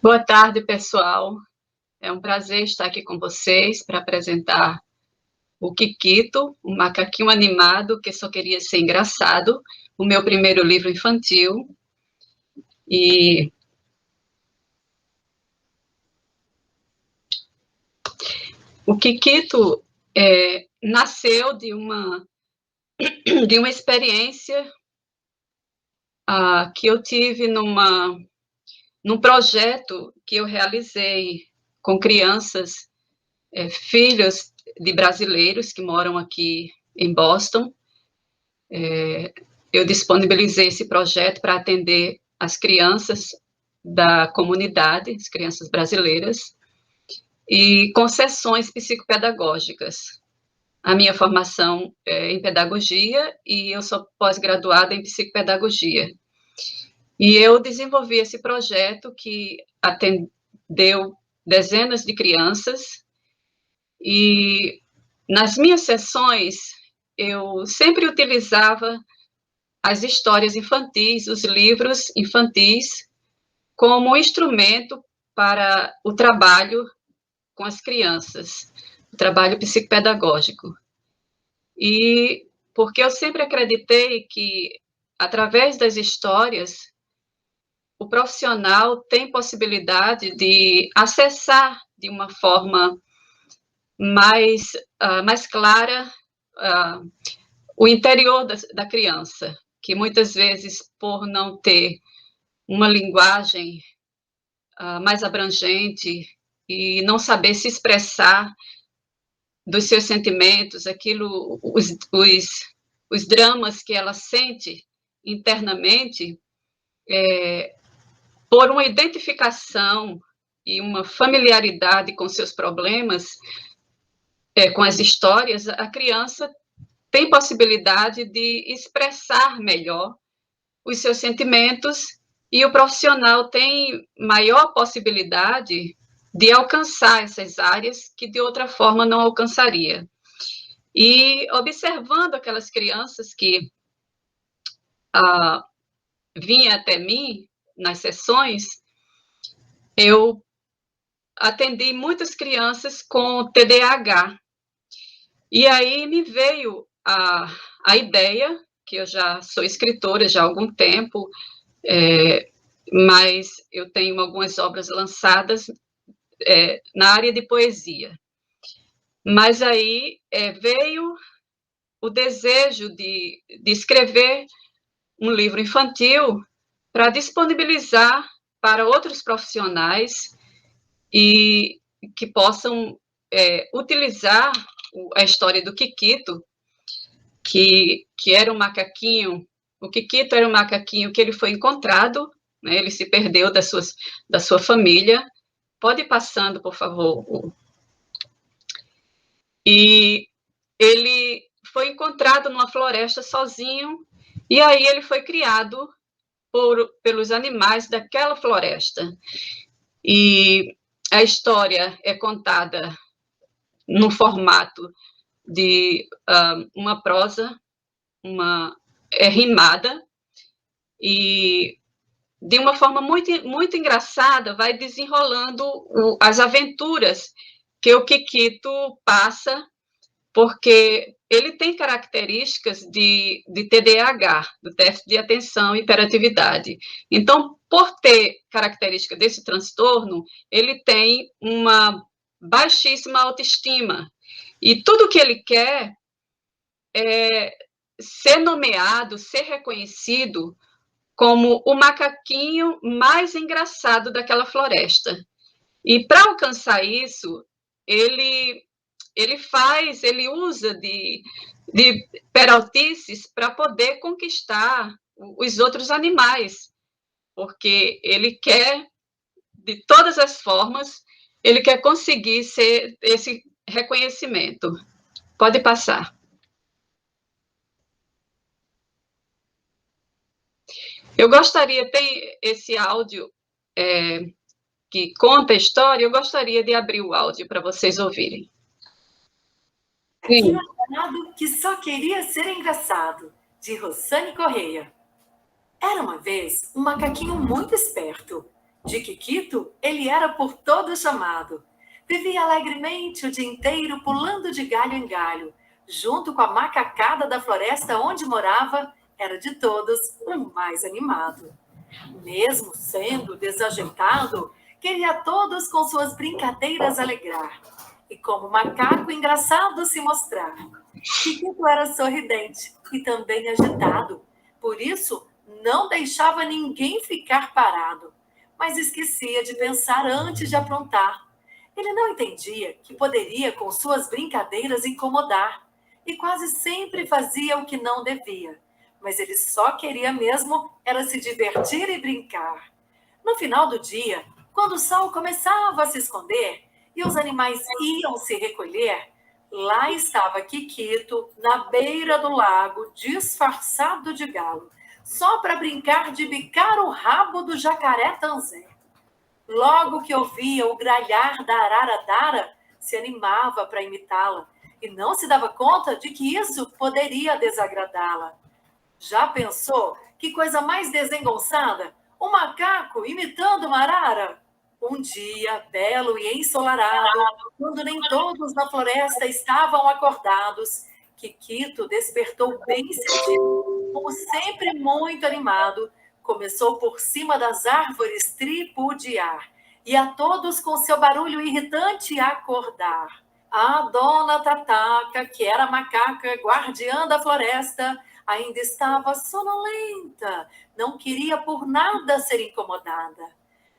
Boa tarde, pessoal. É um prazer estar aqui com vocês para apresentar o Kikito, um macaquinho animado que só queria ser engraçado, o meu primeiro livro infantil. E o Kikito nasceu de uma experiência que eu tive num projeto que eu realizei com crianças, filhos de brasileiros que moram aqui em Boston. Eu disponibilizei esse projeto para atender as crianças da comunidade, as crianças brasileiras, e com sessões psicopedagógicas. A minha formação é em pedagogia e eu sou pós-graduada em psicopedagogia. E eu desenvolvi esse projeto que atendeu dezenas de crianças, e nas minhas sessões eu sempre utilizava as histórias infantis, os livros infantis, como instrumento para o trabalho com as crianças, o trabalho psicopedagógico. E porque eu sempre acreditei que, através das histórias, o profissional tem possibilidade de acessar de uma forma mais clara o interior da criança, que muitas vezes, por não ter uma linguagem mais abrangente e não saber se expressar dos seus sentimentos, os dramas que ela sente internamente, por uma identificação e uma familiaridade com seus problemas, com as histórias, a criança tem possibilidade de expressar melhor os seus sentimentos, e o profissional tem maior possibilidade de alcançar essas áreas que de outra forma não alcançaria. E observando aquelas crianças que vinham até mim nas sessões, eu atendi muitas crianças com TDAH. E aí me veio a ideia, que eu já sou escritora já há algum tempo, mas eu tenho algumas obras lançadas na área de poesia. Mas aí veio o desejo de escrever um livro infantil para disponibilizar para outros profissionais e que possam utilizar a história do Kikito, que era um macaquinho. O Kikito era um macaquinho que ele foi encontrado, né, ele se perdeu da sua família. Pode ir passando, por favor. E ele foi encontrado numa floresta sozinho, e aí ele foi criado pelos animais daquela floresta. E a história é contada no formato de uma prosa, rimada, e de uma forma muito, muito engraçada vai desenrolando as aventuras que o Kikito passa, porque ele tem características de TDAH, do déficit de atenção e hiperatividade. Então, por ter característica desse transtorno, ele tem uma baixíssima autoestima. E tudo que ele quer é ser nomeado, ser reconhecido como o macaquinho mais engraçado daquela floresta. E para alcançar isso, ele usa de peraltices para poder conquistar os outros animais, porque ele quer, de todas as formas, ele quer conseguir ser esse reconhecimento. Pode passar. Eu gostaria, tem esse áudio que conta a história, eu gostaria de abrir o áudio para vocês ouvirem. Sim. Que só queria ser engraçado, de Rossane Correia. Era uma vez um macaquinho muito esperto. De Quiquito, ele era por todos chamado. Vivia alegremente o dia inteiro pulando de galho em galho. Junto com a macacada da floresta onde morava, era de todos o mais animado. Mesmo sendo desajeitado, queria todos com suas brincadeiras alegrar. E como macaco engraçado se mostrar. Quiquito era sorridente e também agitado. Por isso, não deixava ninguém ficar parado. Mas esquecia de pensar antes de aprontar. Ele não entendia que poderia, com suas brincadeiras, incomodar. E quase sempre fazia o que não devia. Mas ele só queria mesmo era se divertir e brincar. No final do dia, quando o sol começava a se esconder e os animais iam se recolher, lá estava Quiquito, na beira do lago, disfarçado de galo, só para brincar de bicar o rabo do jacaré Tanzé. Logo que ouvia o gralhar da arara-dara, se animava para imitá-la e não se dava conta de que isso poderia desagradá-la. Já pensou que coisa mais desengonçada? Um macaco imitando uma arara? Um dia, belo e ensolarado, quando nem todos na floresta estavam acordados, Quiquito despertou bem cedinho, como sempre muito animado, começou por cima das árvores tripudiar, e a todos com seu barulho irritante acordar. A dona Tataca, que era macaca, guardiã da floresta, ainda estava sonolenta, não queria por nada ser incomodada.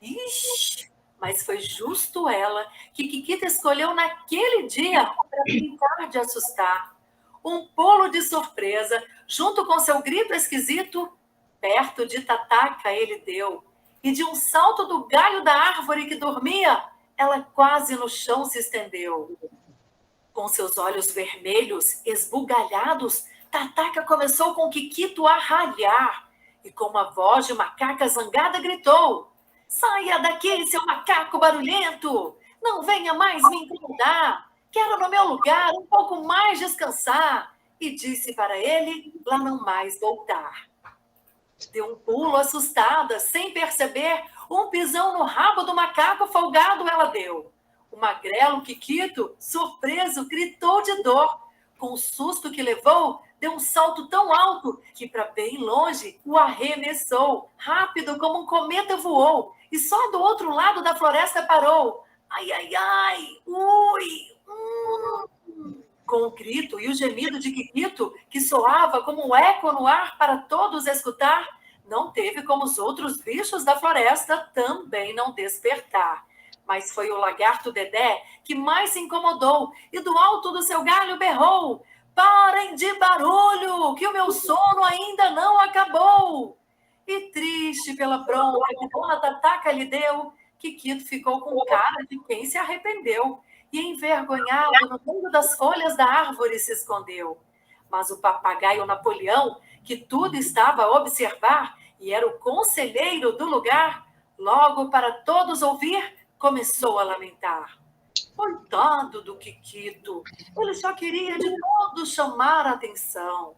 Ixi, mas foi justo ela que Quiquito escolheu naquele dia para brincar de assustar. Um pulo de surpresa, junto com seu grito esquisito, perto de Tataca ele deu. E de um salto do galho da árvore que dormia, ela quase no chão se estendeu. Com seus olhos vermelhos, esbugalhados, Tataca começou com Quiquito a ralhar. E com uma voz de macaca zangada gritou: "Saia daqui, seu macaco barulhento! Não venha mais me incomodar! Quero no meu lugar um pouco mais descansar!" E disse para ele lá não mais voltar. Deu um pulo assustada, sem perceber, um pisão no rabo do macaco folgado ela deu. O magrelo Quiquito, surpreso, gritou de dor. Com o susto que levou, deu um salto tão alto que para bem longe o arremessou. Rápido como um cometa voou e só do outro lado da floresta parou. Ai, ai, ai, ui, Com o grito e o gemido de Quiquito, que soava como um eco no ar para todos escutar, não teve como os outros bichos da floresta também não despertar. Mas foi o lagarto Dedé que mais se incomodou e do alto do seu galho berrou: "Parem de barulho, que o meu sono ainda não acabou!" E triste pela bronca que Dona Tataca lhe deu, Quiquito ficou com cara de quem se arrependeu e, envergonhado, no meio das folhas da árvore se escondeu. Mas o papagaio Napoleão, que tudo estava a observar e era o conselheiro do lugar, logo para todos ouvir, começou a lamentar: "Coitado do Quiquito, ele só queria de todos chamar a atenção,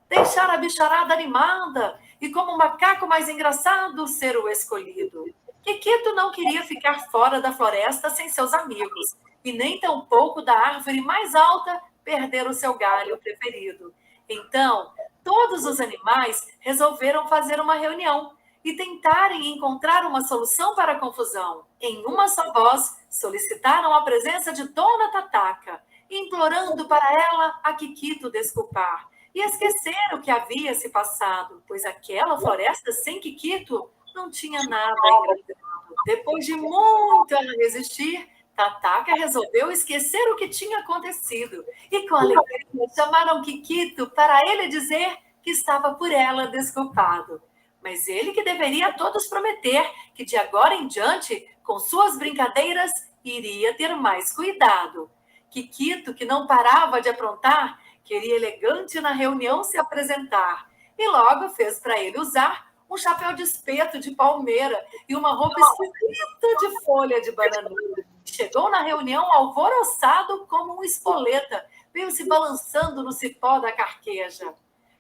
deixar a bicharada animada e, como o macaco mais engraçado, ser o escolhido. Quiquito não queria ficar fora da floresta sem seus amigos, e nem tampouco da árvore mais alta perder o seu galho preferido. Então, todos os animais resolveram fazer uma reunião e tentarem encontrar uma solução para a confusão. Em uma só voz, solicitaram a presença de Dona Tataca, implorando para ela a Quiquito desculpar e esquecer o que havia se passado, pois aquela floresta sem Quiquito não tinha nada engraçado. Depois de muito ela resistir, Tataca resolveu esquecer o que tinha acontecido e, com alegria, chamaram Quiquito para ele dizer que estava por ela desculpado. Mas ele que deveria a todos prometer que, de agora em diante, com suas brincadeiras, iria ter mais cuidado. Quiquito, que não parava de aprontar, queria elegante na reunião se apresentar e logo fez para ele usar um chapéu de espeto de palmeira e uma roupa esquisita de folha de bananeira. Chegou na reunião alvoroçado como um espoleta, veio se balançando no cipó da carqueja.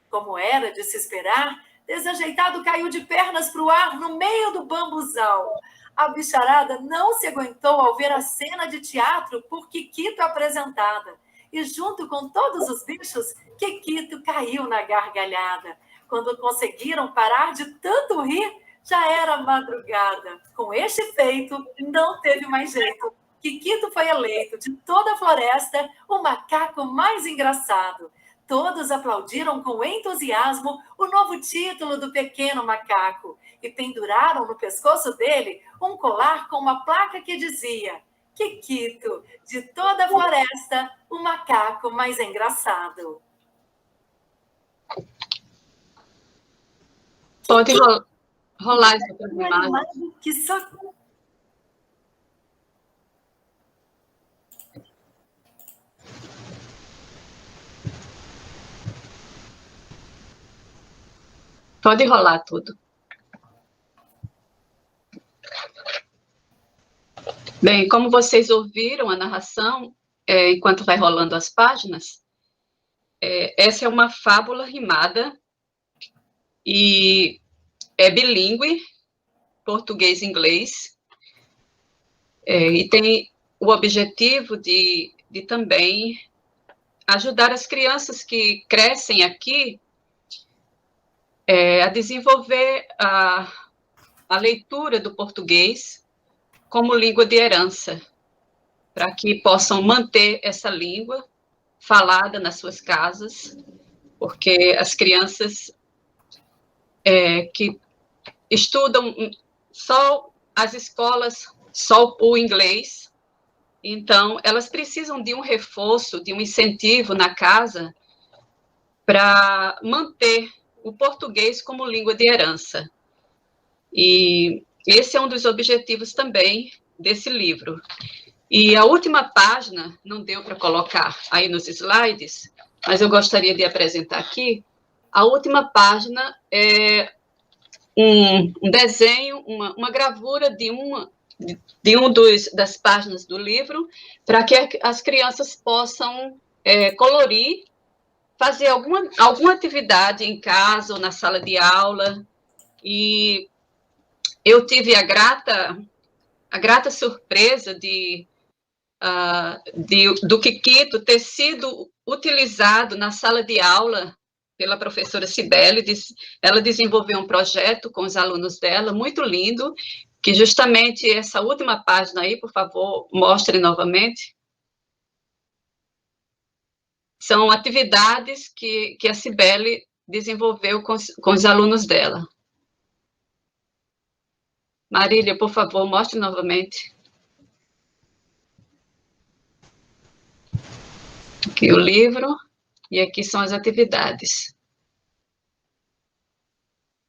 Como era de se esperar, desajeitado caiu de pernas para o ar no meio do bambuzal. A bicharada não se aguentou ao ver a cena de teatro por Kikito apresentada. E junto com todos os bichos, Kikito caiu na gargalhada. Quando conseguiram parar de tanto rir, já era madrugada. Com este feito, não teve mais jeito. Kikito foi eleito de toda a floresta o macaco mais engraçado. Todos aplaudiram com entusiasmo o novo título do pequeno macaco e penduraram no pescoço dele um colar com uma placa que dizia: Kikito, de toda a floresta, o macaco mais engraçado. Pode rolar essa imagem. Que só... Pode rolar tudo. Bem, como vocês ouviram a narração, enquanto vai rolando as páginas, essa é uma fábula rimada e é bilíngue, português e inglês, e tem o objetivo de também ajudar as crianças que crescem aqui a desenvolver a leitura do português como língua de herança, para que possam manter essa língua falada nas suas casas, porque as crianças que estudam só as escolas, só o inglês, então elas precisam de um reforço, de um incentivo na casa para manter o português como língua de herança. E esse é um dos objetivos também desse livro. E a última página, não deu para colocar aí nos slides, mas eu gostaria de apresentar aqui. A última página é um desenho, uma gravura de das páginas do livro, para que as crianças possam colorir, fazer alguma atividade em casa ou na sala de aula. E eu tive a grata surpresa do Kikito ter sido utilizado na sala de aula pela professora Cibele. Ela desenvolveu um projeto com os alunos dela, muito lindo, que justamente essa última página aí, por favor, mostre novamente. São atividades que a Cibele desenvolveu com os alunos dela. Marília, por favor, mostre novamente. Aqui o livro, e aqui são as atividades.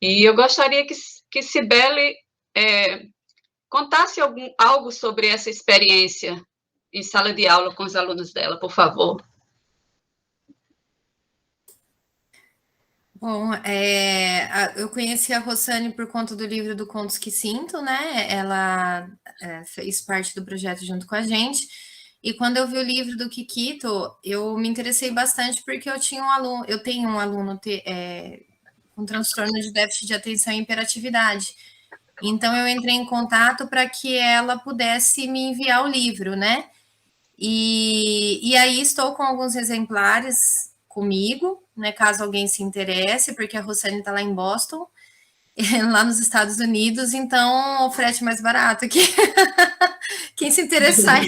E eu gostaria que Cibele contasse algo sobre essa experiência em sala de aula com os alunos dela, por favor. Bom, eu conheci a Rossane por conta do livro do Contos que Sinto, né? Ela fez parte do projeto junto com a gente. E quando eu vi o livro do Kikito, eu me interessei bastante porque eu tenho um aluno com transtorno de déficit de atenção e hiperatividade. Então eu entrei em contato para que ela pudesse me enviar o livro, né? E aí estou com alguns exemplares comigo, né, caso alguém se interesse, porque a Rossane está lá em Boston, lá nos Estados Unidos, então o frete é mais barato aqui. Quem se interessar,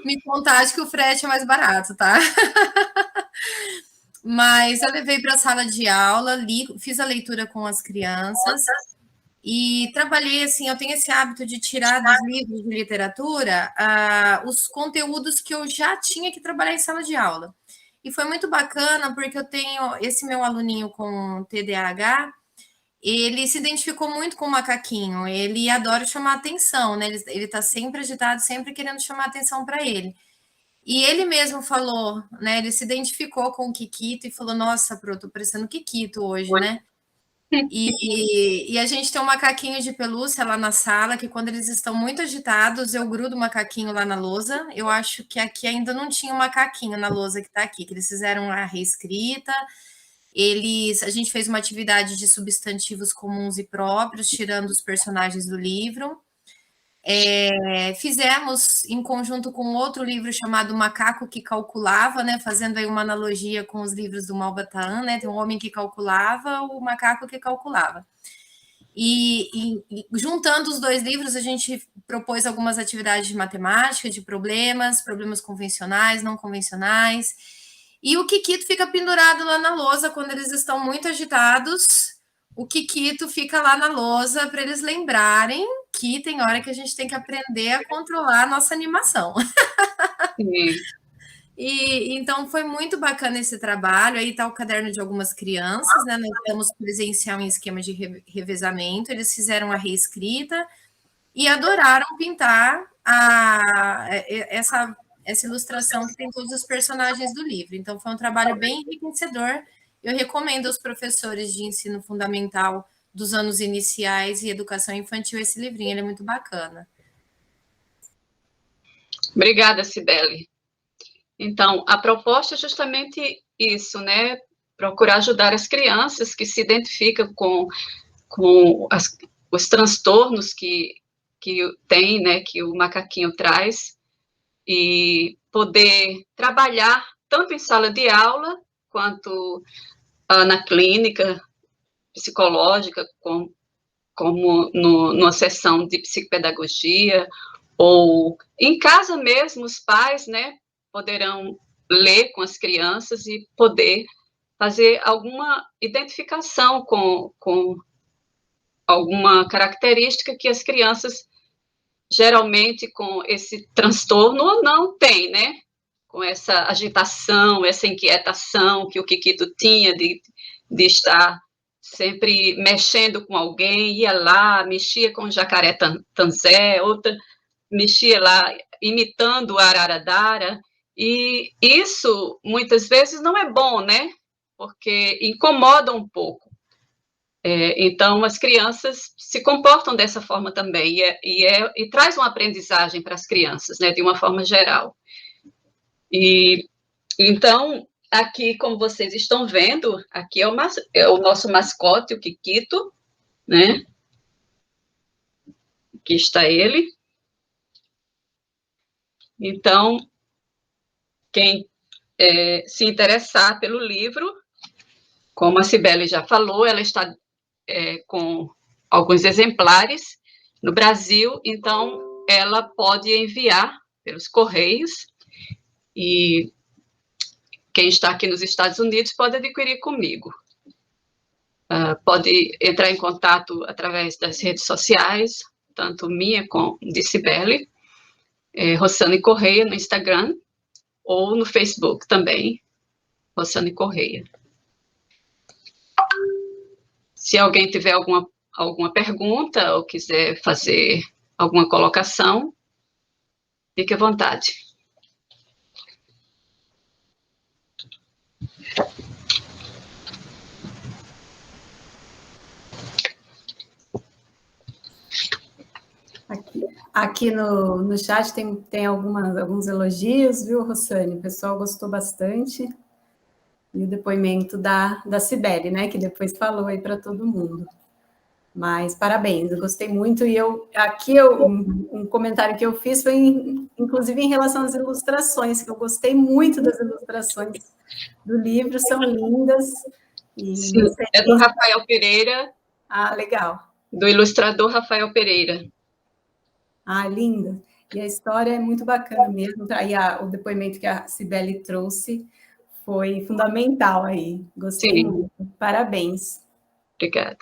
me contate que o frete é mais barato, tá? Mas eu levei para a sala de aula, fiz a leitura com as crianças e trabalhei assim. Eu tenho esse hábito de tirar dos livros de literatura os conteúdos que eu já tinha que trabalhar em sala de aula. E foi muito bacana, porque eu tenho esse meu aluninho com TDAH, ele se identificou muito com o macaquinho, ele adora chamar atenção, né? Ele tá sempre agitado, sempre querendo chamar atenção para ele. E ele mesmo falou, né? Ele se identificou com o Kikito e falou: Nossa, Pro, tô parecendo Kikito hoje, né? E a gente tem um macaquinho de pelúcia lá na sala, que quando eles estão muito agitados, eu grudo o macaquinho lá na lousa. Eu acho que aqui ainda não tinha um macaquinho na lousa que está aqui, que eles fizeram a reescrita. A gente fez uma atividade de substantivos comuns e próprios, tirando os personagens do livro. Fizemos em conjunto com outro livro chamado Macaco que Calculava, né? Fazendo aí uma analogia com os livros do Malbataan, né? Tem um homem que calculava, o macaco que calculava. E juntando os dois livros, a gente propôs algumas atividades de matemática, de problemas convencionais, não convencionais. E o Kikito fica pendurado lá na lousa quando eles estão muito agitados. O Kikito fica lá na lousa para eles lembrarem que tem hora que a gente tem que aprender a controlar a nossa animação. Sim. E então foi muito bacana esse trabalho. Aí está o caderno de algumas crianças, né? Nós estamos presencial em esquema de revezamento. Eles fizeram a reescrita e adoraram pintar essa ilustração que tem todos os personagens do livro. Então foi um trabalho bem enriquecedor. Eu recomendo aos professores de ensino fundamental dos anos iniciais e educação infantil esse livrinho, ele é muito bacana. Obrigada, Cibele. Então, a proposta é justamente isso, né? Procurar ajudar as crianças que se identificam com os transtornos que tem, né? Que o macaquinho traz, e poder trabalhar tanto em sala de aula quanto na clínica psicológica, como numa sessão de psicopedagogia, ou em casa mesmo, os pais, né, poderão ler com as crianças e poder fazer alguma identificação com alguma característica que as crianças, geralmente, com esse transtorno, ou não tem, né? Com essa agitação, essa inquietação que o Kikito tinha de estar sempre mexendo com alguém, ia lá, mexia com o jacaré tanzé, outra mexia lá imitando a araradára, e isso muitas vezes não é bom, né? Porque incomoda um pouco. Então, as crianças se comportam dessa forma também, e traz uma aprendizagem para as crianças, né, de uma forma geral. E então, aqui, como vocês estão vendo, aqui é o nosso mascote, o Kikito, né? Aqui está ele. Então, quem se interessar pelo livro, como a Cibele já falou, ela está com alguns exemplares no Brasil, então ela pode enviar pelos correios, e quem está aqui nos Estados Unidos pode adquirir comigo. Pode entrar em contato através das redes sociais, tanto minha como de Cibele, Rossane Correia no Instagram, ou no Facebook também, Rossane Correia. Se alguém tiver alguma pergunta ou quiser fazer alguma colocação, fique à vontade. Aqui no chat tem alguns elogios, viu, Rossane? O pessoal gostou bastante. E o depoimento da Cibele, né, que depois falou aí para todo mundo. Mas parabéns, eu gostei muito. E um comentário que eu fiz foi, inclusive, em relação às ilustrações, que eu gostei muito das ilustrações do livro, são lindas. E sim, é do Rafael Pereira. Ah, legal. Do ilustrador Rafael Pereira. Ah, linda. E a história é muito bacana mesmo. Aí o depoimento que a Cibele trouxe foi fundamental aí. Gostei muito. Parabéns. Obrigada.